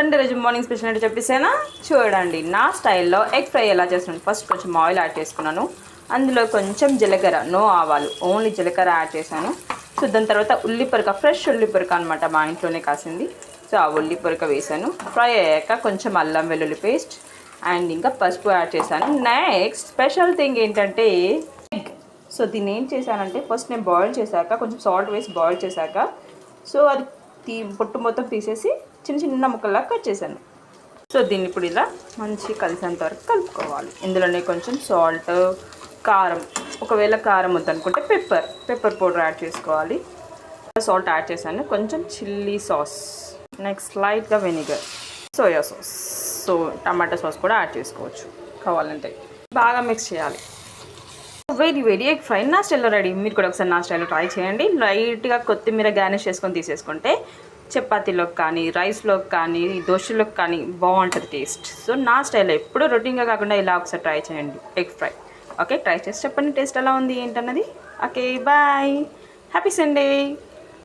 Sunday రోజు morning special అంటే చెప్పేసానా చూడండి. నా స్టైల్లో ఎగ్ ఫ్రై ఎలా చేస్తున్నాను. ఫస్ట్ కొంచెం ఆయిల్ యాడ్ చేసుకున్నాను. అందులో కొంచెం జీలకర్ర, నో ఆవాలు, ఓన్లీ జీలకర్ర యాడ్ చేశాను. సో దాని తర్వాత ఉల్లిపొరక, ఫ్రెష్ ఉల్లిపొరక అనమాట, మా ఇంట్లోనే కాసింది. సో ఆ ఉల్లిపొరక వేసాను. ఫ్రై అయ్యాక కొంచెం అల్లం వెల్లుల్లి పేస్ట్ అండ్ ఇంకా పసుపు యాడ్ చేశాను. నెక్స్ట్ స్పెషల్ థింగ్ ఏంటంటే ఎగ్. సో దీన్ని ఏం చేశానంటే ఫస్ట్ నేను బాయిల్ చేశాక కొంచెం సాల్ట్ వేసి బాయిల్ చేశాక సో అది పొట్టు మొత్తం తీసేసి చిన్న చిన్న ముక్కల్లా కట్ చేశాను. సో దీన్ని ఇప్పుడు ఇలా మంచి కలిసేంత వరకు కలుపుకోవాలి. ఇందులోనే కొంచెం సాల్ట్, కారం, ఒకవేళ కారం వద్దనుకుంటే పెప్పర్ పౌడర్ యాడ్ చేసుకోవాలి. సాల్ట్ యాడ్ చేశాను. కొంచెం చిల్లీ సాస్, నెక్స్ట్ లైట్గా వెనిగర్, సోయా సాస్, సో టమాటా సాస్ కూడా యాడ్ చేసుకోవచ్చు కావాలంటే. బాగా మిక్స్ చేయాలి. వేడి ఎగ్ ఫ్రై నా స్టైల్లో రెడీ. మీరు కూడా ఒకసారి నా స్టైల్లో ట్రై చేయండి. లైట్గా కొత్తిమీర గార్నిష్ చేసుకొని తీసేసుకుంటే చపాతీలోకి కానీ, రైస్లోకి కానీ, దోశలోకి కానీ బాగుంటుంది టేస్ట్. సో నా స్టైల్లో ఎప్పుడు రొటీన్గా కాకుండా ఇలా ఒకసారి ట్రై చేయండి ఎగ్ ఫ్రై. ఓకే, ట్రై చేసి చెప్పండి టేస్ట్ ఎలా ఉంది ఏంటన్నది. Okay, bye, happy Sunday.